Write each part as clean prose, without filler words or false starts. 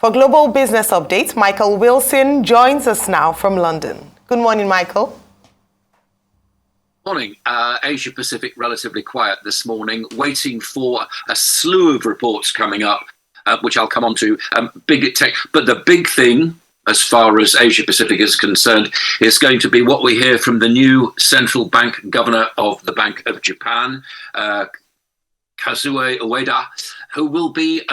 For Global Business Update, Michael Wilson joins us now from London. Good morning, Michael. Morning. Asia Pacific relatively quiet this morning, waiting for a slew of reports coming up, which I'll come on to. Big tech, but the big thing, as far as Asia Pacific is concerned, is going to be what we hear from the new central bank governor of the Bank of Japan, Kazuo Ueda, who will be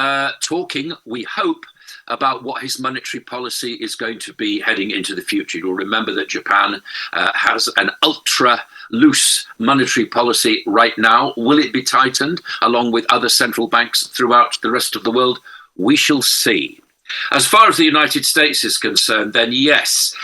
talking, we hope, about what his monetary policy is going to be heading into the future. You'll remember that Japan has an ultra loose monetary policy right now. Will it be tightened along with other central banks throughout the rest of the world? We shall see. As far as the United States is concerned, then yes,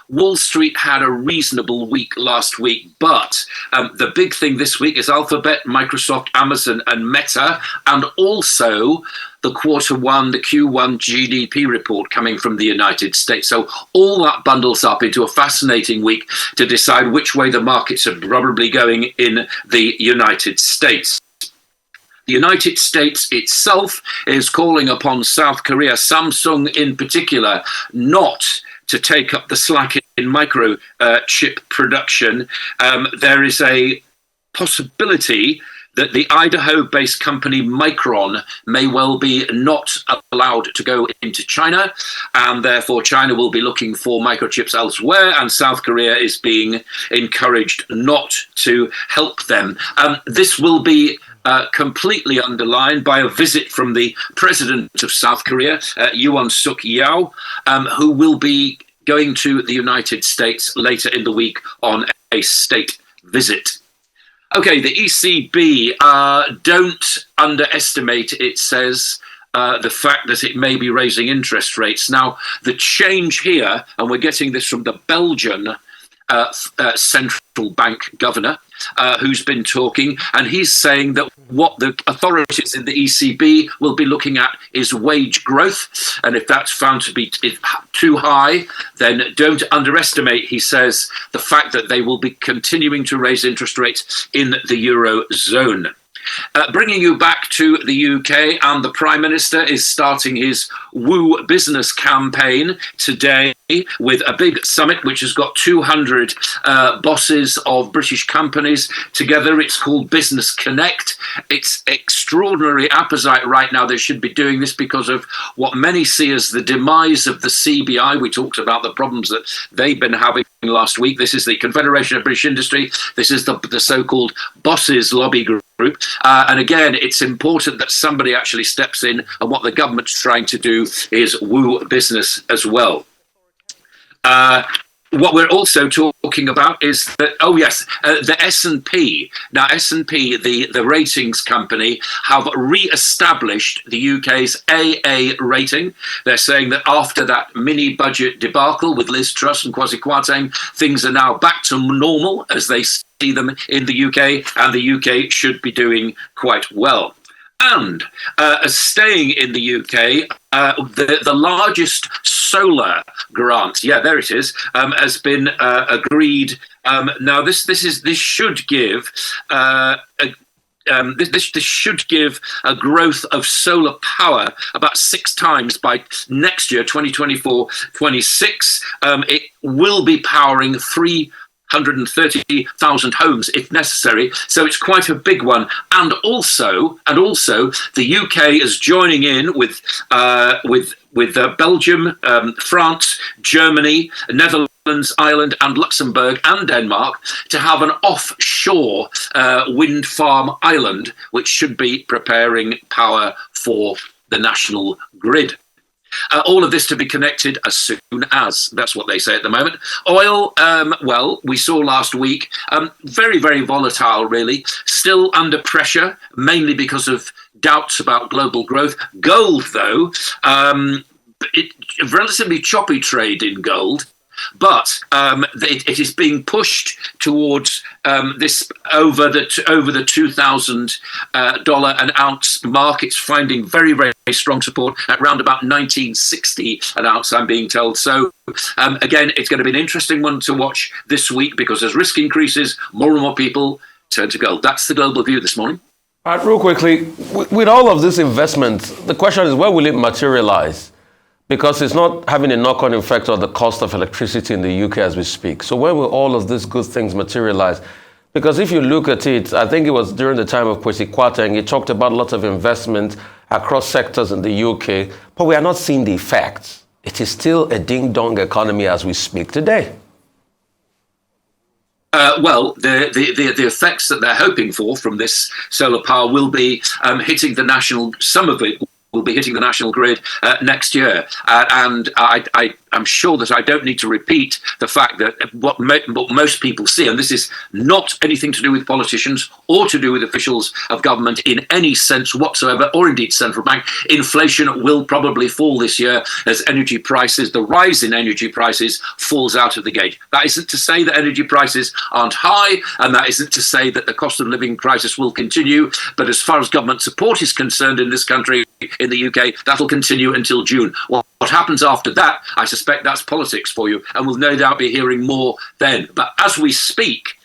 Wall Street had a reasonable week last week, but the big thing this week is Alphabet, Microsoft, Amazon, and Meta, and also the the Q1 GDP report coming from the United States. So all that bundles up into a fascinating week to decide which way the markets are probably going in the United States. The United States itself is calling upon South Korea, Samsung in particular, not to take up the slack in microchip production. There is a possibility that the Idaho-based company Micron may well be not allowed to go into China, and therefore China will be looking for microchips elsewhere, and South Korea is being encouraged not to help them. This will be completely underlined by a visit from the president of South Korea, Yoon Suk Yeol, who will be going to the United States later in the week on a state visit. Okay, the ECB, don't underestimate, it says, the fact that it may be raising interest rates. Now, the change here, and we're getting this from the Belgian central bank governor, who's been talking, and he's saying that what the authorities in the ECB will be looking at is wage growth, and if that's found to be too high, then don't underestimate, he says, the fact that they will be continuing to raise interest rates in the Eurozone. Bringing you back to the UK, and the Prime Minister is starting his Woo Business campaign today with a big summit which has got 200 bosses of British companies together. It's called Business Connect. It's extraordinary appetite right now. They should be doing this because of what many see as the demise of the CBI. We talked about the problems that they've been having last week. This is the Confederation of British Industry. This is the so-called bosses lobby group. And again, it's important that somebody actually steps in, and what the government's trying to do is woo business as well. What we're also talking about is that, the S&P. Now, S&P, the ratings company, have re-established the UK's AA rating. They're saying that after that mini-budget debacle with Liz Truss and Kwasi Kwarteng, things are now back to normal as they see them in the UK, and the UK should be doing quite well. And staying in the UK, the largest solar grant, there it is, has been agreed. Now this should give this should give a growth of solar power about 6 times by next year, 2024-26. It will be powering 330,000 homes if necessary, so it's quite a big one. And also, the UK is joining in with Belgium, France, Germany, Netherlands, Ireland, and Luxembourg, and Denmark to have an offshore wind farm island, which should be preparing power for the national grid. All of this to be connected as soon as. That's what they say at the moment. Oil, we saw last week, very, very volatile, really. Still under pressure, mainly because of doubts about global growth. Gold, though, relatively choppy trade in gold. But it is being pushed towards this over the $2,000 an ounce mark. It's finding very, very strong support at around about 1960 an ounce, I'm being told. So again, it's going to be an interesting one to watch this week, because as risk increases, more and more people turn to gold. That's the global view this morning. All right, real quickly, with all of this investment, the question is, where will it materialize? because it's not having a knock-on effect on the cost of electricity in the UK as we speak. So when will all of these good things materialize? Because if you look at it, I think it was during the time of Kwesi Kwarteng, he talked about lots of investment across sectors in the UK, but we are not seeing the effects. It is still a ding-dong economy as we speak today. Well, the effects that they're hoping for from this solar power will be hitting the national, some of it will be hitting the national grid next year. And I'm sure that I don't need to repeat the fact that what most people see, and this is not anything to do with politicians or to do with officials of government in any sense whatsoever, or indeed central bank, inflation will probably fall this year as energy prices, the rise in energy prices falls out of the gate. That isn't to say that energy prices aren't high, and that isn't to say that the cost of living crisis will continue. But as far as government support is concerned in this country, in the UK, that'll continue until June. What happens after that, I suspect that's politics for you, and we'll no doubt be hearing more then. But as we speak,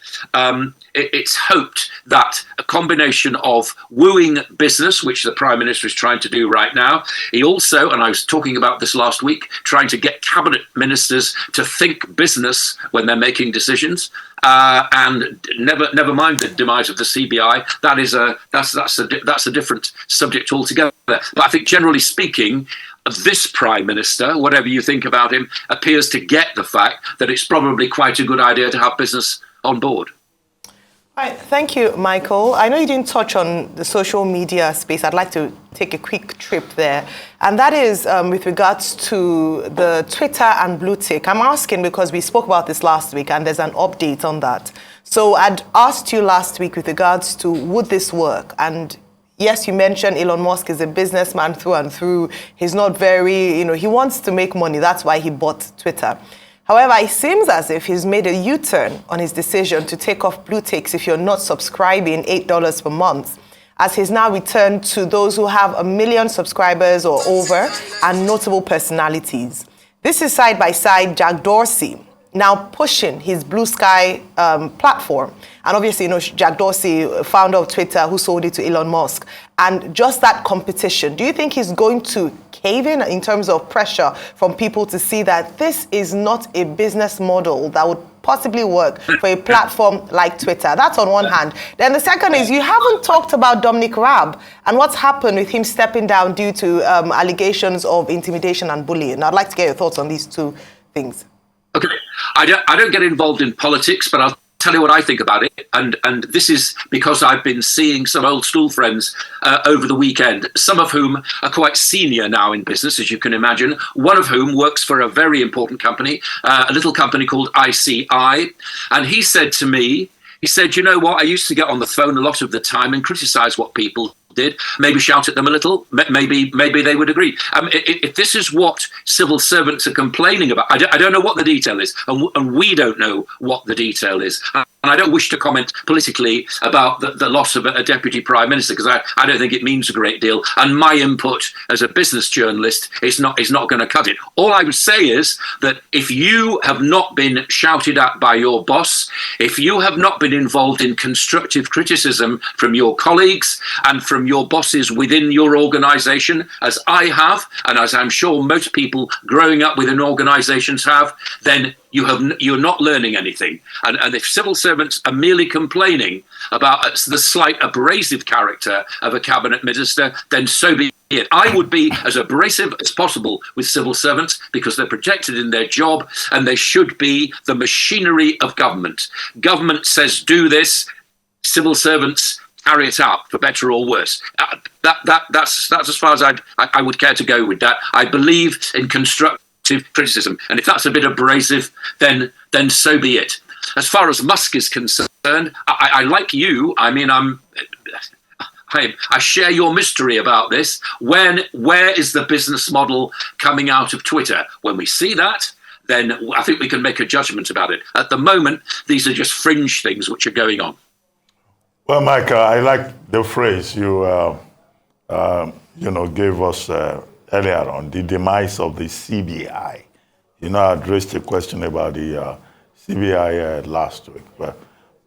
it's hoped that a combination of wooing business, which the Prime Minister is trying to do right now, he also, and I was talking about this last week, trying to get cabinet ministers to think business when they're making decisions, and never mind the demise of the CBI. That's a different subject altogether. But I think generally speaking, this Prime Minister, whatever you think about him, appears to get the fact that it's probably quite a good idea to have business on board. Right, thank you, Michael. I know you didn't touch on the social media space. I'd like to take a quick trip there. And that is with regards to the Twitter and blue tick. I'm asking because we spoke about this last week and there's an update on that. So I'd asked you last week with regards to would this work? And yes, you mentioned Elon Musk is a businessman through and through. He's not very, he wants to make money. That's why he bought Twitter. However, it seems as if he's made a U-turn on his decision to take off blue ticks if you're not subscribing $8 per month, as he's now returned to those who have 1 million subscribers or over and notable personalities. This is side by side Jack Dorsey now pushing his Blue Sky platform. And obviously, Jack Dorsey, founder of Twitter, who sold it to Elon Musk. And just that competition, do you think he's going to cave in terms of pressure from people to see that this is not a business model that would possibly work for a platform like Twitter? That's on one hand. Then the second is you haven't talked about Dominic Raab and what's happened with him stepping down due to allegations of intimidation and bullying. I'd like to get your thoughts on these two things. Okay, I don't get involved in politics, but I'll tell you what I think about it. And this is because I've been seeing some old school friends over the weekend, some of whom are quite senior now in business, as you can imagine, one of whom works for a very important company, a little company called ICI. And he said to me, you know what, I used to get on the phone a lot of the time and criticize what people did, maybe shout at them a little, maybe they would agree. If this is what civil servants are complaining about, I don't know what the detail is, and we don't know what the detail is. And I don't wish to comment politically about the loss of a deputy prime minister, because I don't think it means a great deal. And my input as a business journalist is not going to cut it. All I would say is that if you have not been shouted at by your boss, if you have not been involved in constructive criticism from your colleagues and from your bosses within your organization, as I have, and as I'm sure most people growing up within organizations have, then you're not learning anything. And if civil servants are merely complaining about the slight abrasive character of a cabinet minister, then so be it. I would be as abrasive as possible with civil servants because they're protected in their job and they should be the machinery of government. Government says do this, civil servants carry it out, for better or worse. That's as far as I would care to go with that. I believe in constructive criticism, and if that's a bit abrasive, then so be it. As far as Musk is concerned, I like you. I mean, I share your mystery about this. Where is the business model coming out of Twitter? When we see that, then I think we can make a judgment about it. At the moment, these are just fringe things which are going on. Well, Michael, I like the phrase you gave us earlier on, the demise of the CBI. I addressed a question about the CBI last week, but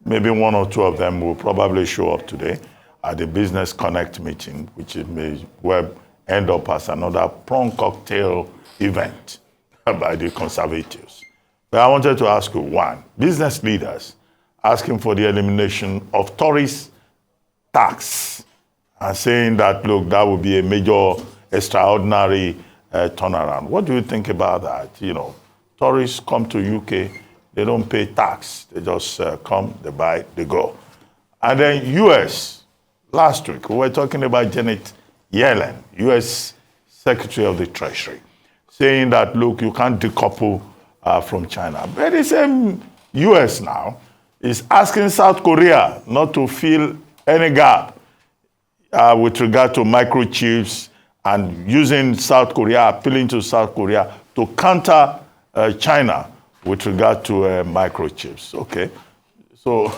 maybe one or two of them will probably show up today at the Business Connect meeting, which may well end up as another prawn cocktail event by the Conservatives. But I wanted to ask you, one, business leaders asking for the elimination of tourist tax and saying that, look, that would be a major, extraordinary turnaround. What do you think about that? You know, tourists come to UK, they don't pay tax. They just come, they buy, they go. And then US, last week, we were talking about Janet Yellen, US Secretary of the Treasury, saying that, look, you can't decouple from China. But the same US now is asking South Korea not to fill any gap with regard to microchips and using South Korea, appealing to South Korea to counter China with regard to microchips. Okay, so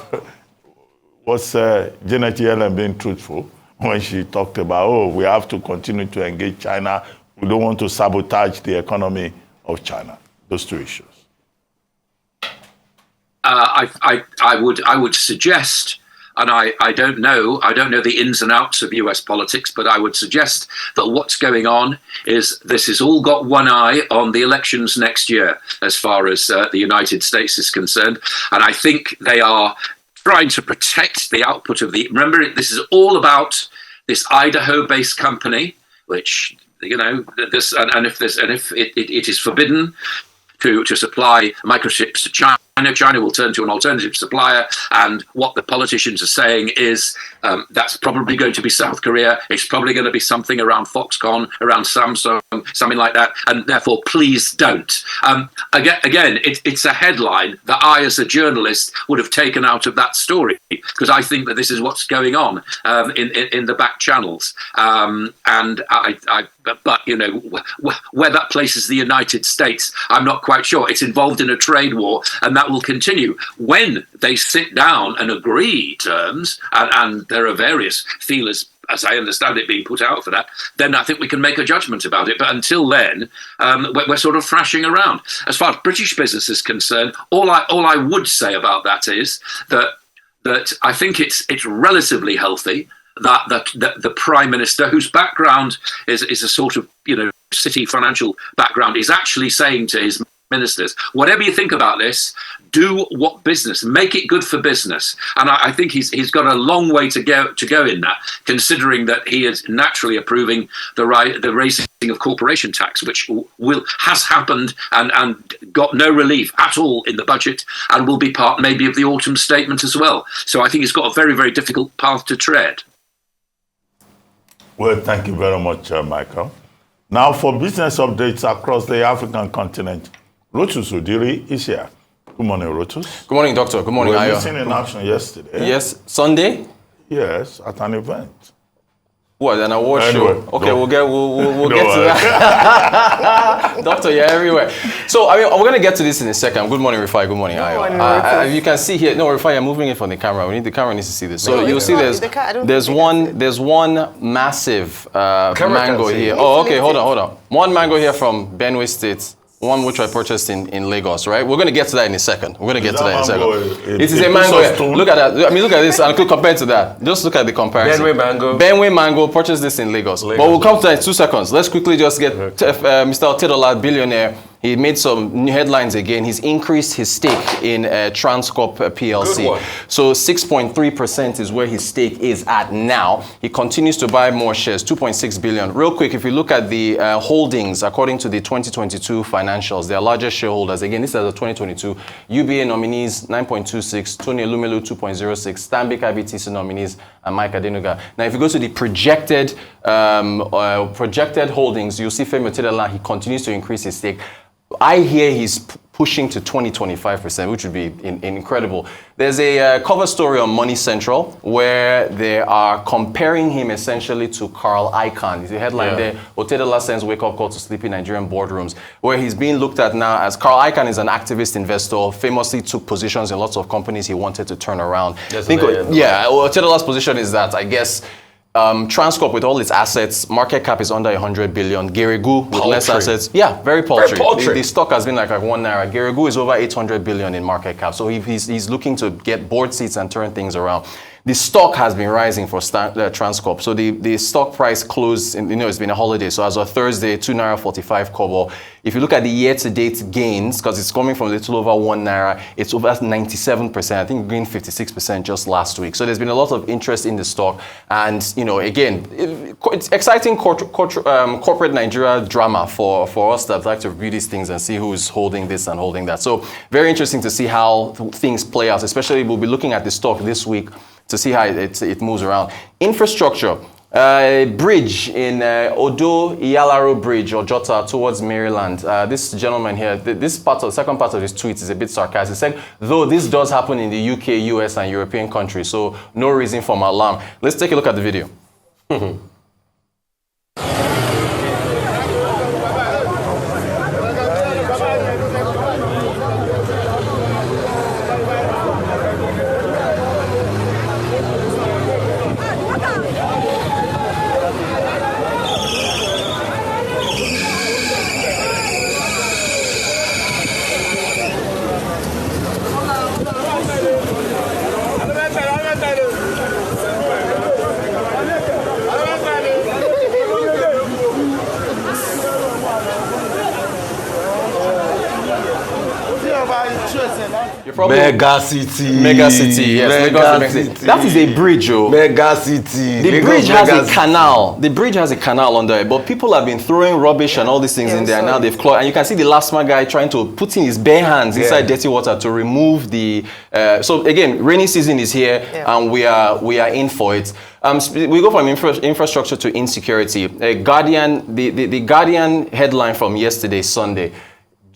was Janet Yellen being truthful when she talked about, oh, we have to continue to engage China, we don't want to sabotage the economy of China? Those two issues. I would suggest, and I don't know the ins and outs of US politics, but I would suggest that what's going on is this has all got one eye on the elections next year, as far as the United States is concerned. And I think they are trying to protect the output of the, remember, this is all about this Idaho-based company, which, you know, this, and if it is forbidden to supply microchips to China, China will turn to an alternative supplier, and what the politicians are saying is that's probably going to be South Korea. It's probably going to be something around Foxconn, around Samsung, something like that, and therefore please don't. Again, it's a headline that I, as a journalist, would have taken out of that story, because I think that this is what's going on in the back channels. But you know, where that places the United States, I'm not quite sure. It's involved in a trade war, and that will continue. When they sit down and agree terms, and there are various feelers, as I understand it, being put out for that, then I think we can make a judgment about it. But until then, we're sort of thrashing around. As far as British business is concerned, all I would say about that is that I think it's relatively healthy that the Prime Minister, whose background is a sort of, you know, city financial background, is actually saying to his ministers, whatever you think about this, do what business, make it good for business. And I think he's got a long way to go in that, considering that he is naturally approving the raising of corporation tax, which has happened and got no relief at all in the budget, and will be part maybe of the autumn statement as well. So I think he's got a very, very difficult path to tread. Well, thank you very much, Michael. Now, for business updates across the African continent, Rotus Udiri is here. Good morning, Rotus. Good morning, Doctor. Good morning, Ayo. We were missing in action yesterday. Yes, Sunday? Yes, at an event. What, an award Anyway, show? Okay, we'll get to that. Doctor, you're everywhere. So, I mean, we're going to get to this in a second. Good morning, Rifai. Good morning, Ayo. You can see here, no, Rifai, you're moving it from the camera. The camera needs to see this. So, you'll see there's one massive mango here. Oh, okay, hold on. One mango here from Benue State. One which I purchased in Lagos, right? We're going to get to that in a second. It is a mango. Look at that. I mean, look at this and compared to that. Just look at the comparison. Benue mango, purchased this in Lagos. But we'll come to that in 2 seconds. Let's quickly just get Mr. Otedola, billionaire. He made some new headlines again. He's increased his stake in Transcorp PLC. So 6.3% is where his stake is at now. He continues to buy more shares, 2.6 billion. Real quick, if you look at the holdings, according to the 2022 financials, their largest shareholders, again, this is the 2022, UBA nominees, 9.26, Tony Elumelu, 2.06, Stanbic IBTC nominees, and Mike Adenuga. Now, if you go to the projected holdings, you'll see Femi Otedola, he continues to increase his stake. I hear he's pushing to 20-25%, which would be incredible. There's a cover story on Money Central where they are comparing him essentially to Carl Icahn. There's a headline there, Otedola sends wake-up call to sleepy Nigerian boardrooms, where he's being looked at now as Carl Icahn is an activist investor, famously took positions in lots of companies he wanted to turn around. Otedola's position is that, I guess, Transcorp with all its assets, market cap is under 100 billion. Geregu with less assets. Yeah, very paltry. The stock has been like 1 naira. Geregu is over 800 billion in market cap. So he's looking to get board seats and turn things around. the stock has been rising for Transcorp. So the stock price closed, it's been a holiday. So as of Thursday, 2 naira 45 kobo. If you look at the year-to-date gains, because it's coming from a little over 1 naira, it's over 97%. I think gained 56% just last week. So there's been a lot of interest in the stock. And, again, it's exciting corporate Nigeria drama for us that like to review these things and see who's holding this and holding that. So very interesting to see how things play out, especially we'll be looking at the stock this week to see how it moves around. Infrastructure. Bridge in Otedola Bridge or Jota towards Maryland. This gentleman here, second part of his tweet is a bit sarcastic. He said, though this does happen in the UK, US, and European countries, so no reason for alarm. Let's take a look at the video. Mega city, yes. Mega city. That is a bridge, oh. Mega city. The bridge has a canal. The bridge has a canal under it, but people have been throwing rubbish and all these things in there. And now they've clawed, and you can see the last man guy trying to put in his bare hands inside dirty water to remove the. So again, rainy season is here, and we are in for it. We go from infrastructure to insecurity. Guardian, the Guardian headline from yesterday, Sunday.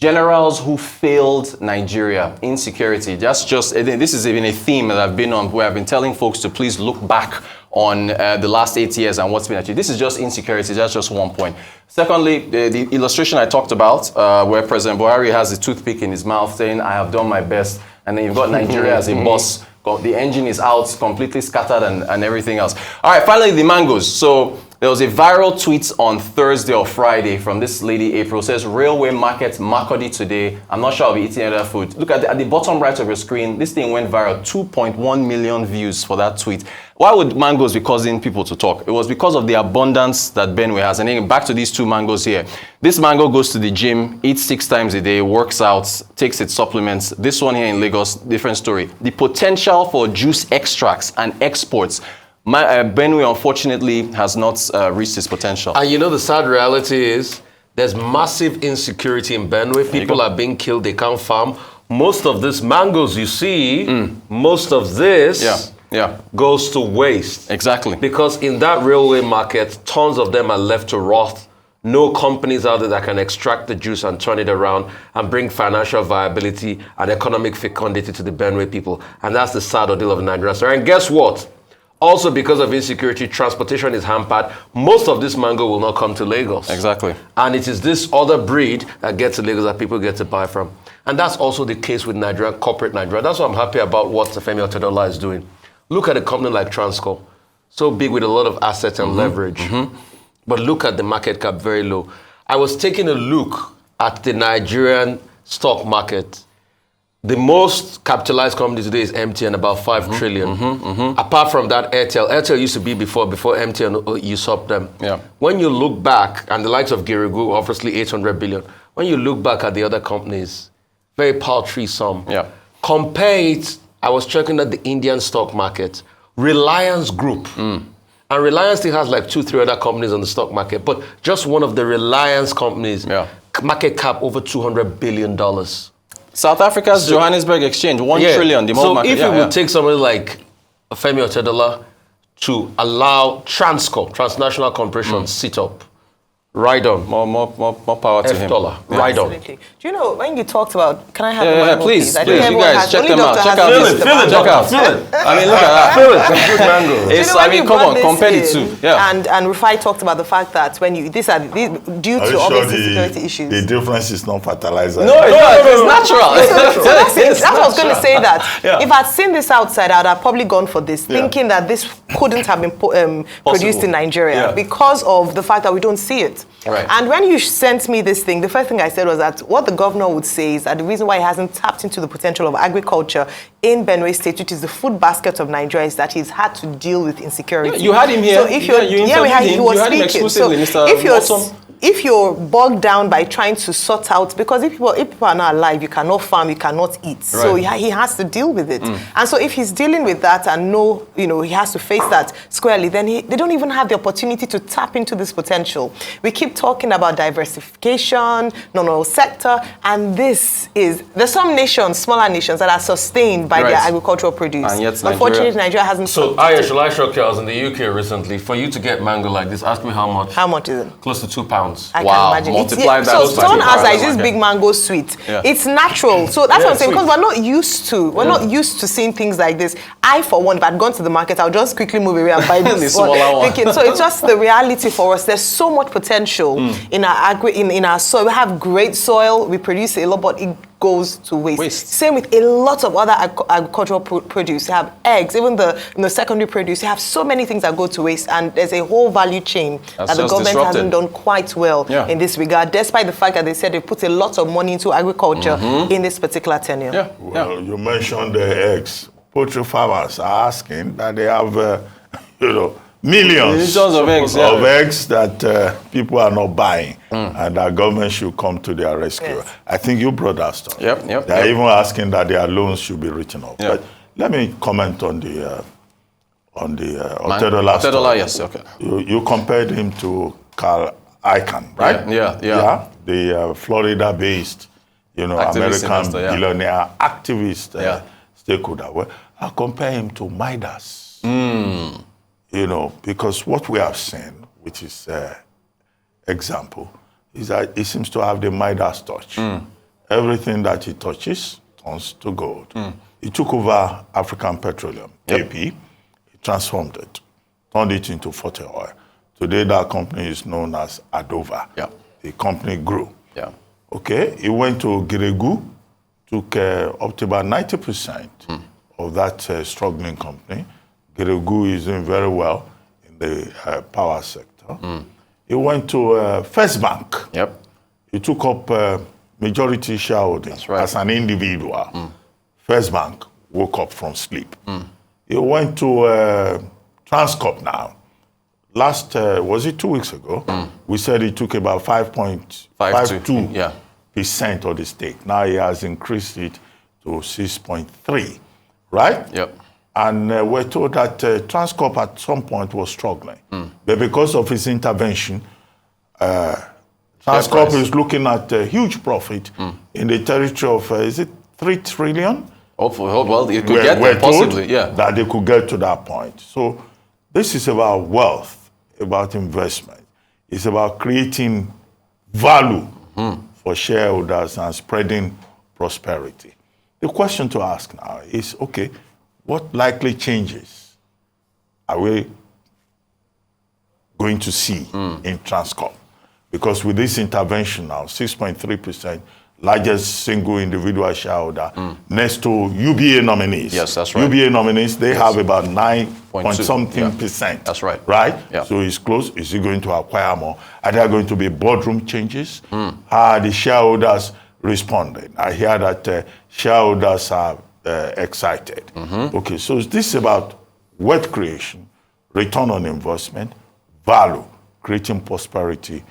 Generals who failed Nigeria, insecurity. This is even a theme that I've been on, where I've been telling folks to please look back on the last 8 years and what's been achieved. This is just insecurity, that's just one point. Secondly, the illustration I talked about, where President Buhari has the toothpick in his mouth saying, I have done my best, and then you've got Nigeria as a boss. The engine is out, completely scattered and everything else. All right, finally, the mangoes. So there was a viral tweet on Thursday or Friday from this lady, April, says, Railway Market, Makurdi today. I'm not sure I'll be eating other food. Look at the bottom right of your screen. This thing went viral, 2.1 million views for that tweet. Why would mangoes be causing people to talk? It was because of the abundance that Benue has. And then back to these two mangoes here. This mango goes to the gym, eats 6 times a day, works out, takes its supplements. This one here in Lagos, different story. The potential for juice extracts and exports. Benue, unfortunately, has not reached its potential. And the sad reality is there's massive insecurity in Benue. People are being killed. They can't farm. Most of this mangoes you see, most of this goes to waste. Exactly. Because in that railway market, tons of them are left to rot. No companies out there that can extract the juice and turn it around and bring financial viability and economic fecundity to the Benue people. And that's the sad ordeal of Nigeria. So, and guess what? Also, because of insecurity, transportation is hampered. Most of this mango will not come to Lagos. Exactly. And it is this other breed that gets to Lagos that people get to buy from. And that's also the case with Nigeria, corporate Nigeria. That's why I'm happy about what Femi Otedola is doing. Look at a company like Transcorp, so big with a lot of assets and leverage. But look at the market cap, very low. I was taking a look at the Nigerian stock market. The most capitalized company today is MTN, about 5 trillion. Apart from that, Airtel used to be before MTN usurped them. Yeah. When you look back, and the likes of Girigu, obviously 800 billion. When you look back at the other companies, very paltry sum. Yeah. Compare it, I was checking at the Indian stock market, Reliance Group. And Reliance still has like 2-3 other companies on the stock market, but just one of the Reliance companies, market cap over $200 billion. South Africa's Johannesburg Exchange, 1 trillion, the so market. If you would take somebody like Femi Otedola to allow Transcorp, Transnational Corporation, sit up, right on. More power to him. Right on. Do you know, when you talked about, can I have the mango, please, I think you guys, check them out. Check out this. Feel it. I mean, look at that. Feel it. Good mango. You know, I mean, come on, compare the two. Yeah. And Rufai talked about the fact that when you, due to obvious security issues. The difference is not fertilizer. No, it's natural. So that's what I was going to say, that if I'd seen this outside, I'd have probably gone for this, thinking that this couldn't have been produced in Nigeria because of the fact that we don't see it. Right. And when you sent me this thing, the first thing I said was that what the governor would say is that the reason why he hasn't tapped into the potential of agriculture in Benue State, which is the food basket of Nigeria, is that he's had to deal with insecurity. Yeah, you had him here. So if you're, he was speaking. So if you're bogged down by trying to sort out, because if people are not alive, you cannot farm, you cannot eat. Right. So he has to deal with it. And so if he's dealing with that and he has to face that squarely, then they don't even have the opportunity to tap into this potential. We keep talking about diversification, non-oil sector, and there's some nations, smaller nations, that are sustained by their agricultural produce. And yet unfortunately, Nigeria hasn't. So, shall I shock you? I was in the UK recently. For you to get mango like this, ask me how much. How much is it? Close to £2. I can imagine. Multiply that. So someone has like this big mango sweet. Yeah. It's natural. So that's what I'm saying, because we're not used to seeing things like this. I, for one, if I'd gone to the market, I'll just quickly move away and buy this one. So it's just the reality for us. There's so much potential in our soil. We have great soil. We produce a lot, but it goes to waste. Same with a lot of other agricultural produce. You have eggs, even the secondary produce. You have so many things that go to waste, and there's a whole value chain that the government hasn't done quite well in this regard, despite the fact that they said they put a lot of money into agriculture in this particular tenure. Yeah. Well, you mentioned the eggs. Poultry farmers are asking that they have, millions of eggs, that people are not buying, and that government should come to their rescue. Yes. I think you brought that story. They're even asking that their loans should be written off. But let me comment on the Otedola story. Otedola, yes, okay. You compared him to Carl Icahn, right? Yeah. The Florida-based, American billionaire activist stakeholder. Well, I compare him to Midas. Because what we have seen, which is example, is that he seems to have the Midas touch. Everything that he touches turns to gold. He took over African Petroleum, AP, he transformed it, turned it into Forte Oil. Today, that company is known as Adova. The company grew. Okay, he went to Giregu, took up to about 90% of that struggling company. Giregu is doing very well in the power sector. He went to First Bank. He took up majority shareholding as an individual. First Bank woke up from sleep. He went to Transcorp now. Last, was it 2 weeks ago? We said he took about 5.52% of the stake. Now he has increased it to 6.3, right? And we're told that Transcorp at some point was struggling. But because of his intervention, Transcorp is looking at a huge profit in the territory of, is it 3 trillion? Well, it could get there, possibly, that they could get to that point. So this is about wealth, about investment. It's about creating value for shareholders and spreading prosperity. The question to ask now is, okay, what likely changes are we going to see in Transcorp? Because with this intervention now, 6.3%, largest single individual shareholder, next to UBA nominees. Yes, that's right. UBA nominees, they have about 9.something%. That's right. Right? So it's close. Is he going to acquire more? Are there going to be boardroom changes? How are the shareholders responding? I hear that shareholders are excited. Okay, so this is about wealth creation, return on investment, value, creating prosperity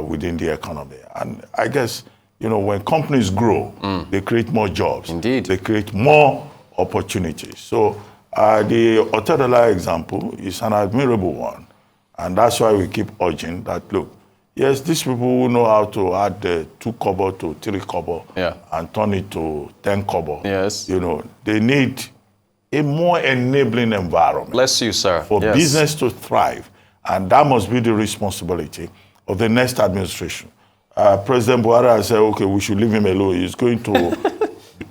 within the economy. And I guess, when companies grow, they create more jobs. Indeed. They create more opportunities. So the Otedola example is an admirable one. And that's why we keep urging that, look, yes, these people who know how to add 2 kobo to 3 kobo and turn it to 10 kobo. Yes. They need a more enabling environment. Bless you, sir. For business to thrive. And that must be the responsibility of the next administration. President Buhari has said, okay, we should leave him alone. He's going to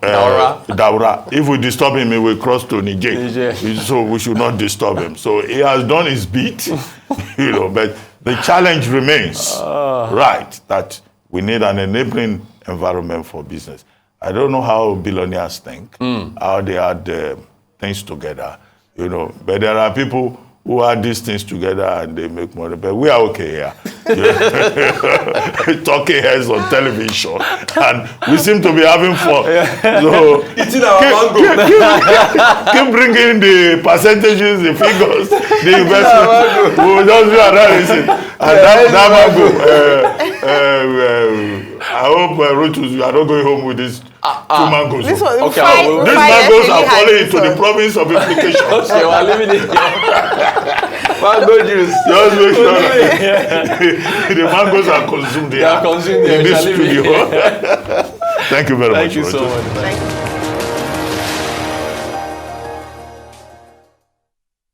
Daura. If we disturb him, he will cross to Niger. So we should not disturb him. So he has done his bit, but the challenge remains, right, that we need an enabling environment for business. I don't know how billionaires think, how they add things together, but there are people who add these things together and they make money. But we are okay here. talking heads on television, and we seem to be having fun. So Eating our mango. keep bringing the percentages, the figures, the investment. We'll just do analysis. And that mango, I hope Rotus, you are not going home with this 2 mangoes. This one, Okay, These mangoes are falling into the province of implication. Okay, we're leaving it here. Mango juice. Just make sure that the mangoes are consumed here. They are consumed here. In We this shall leave it studio. Thank you very much. Thank you so Rotus. much. Thank you.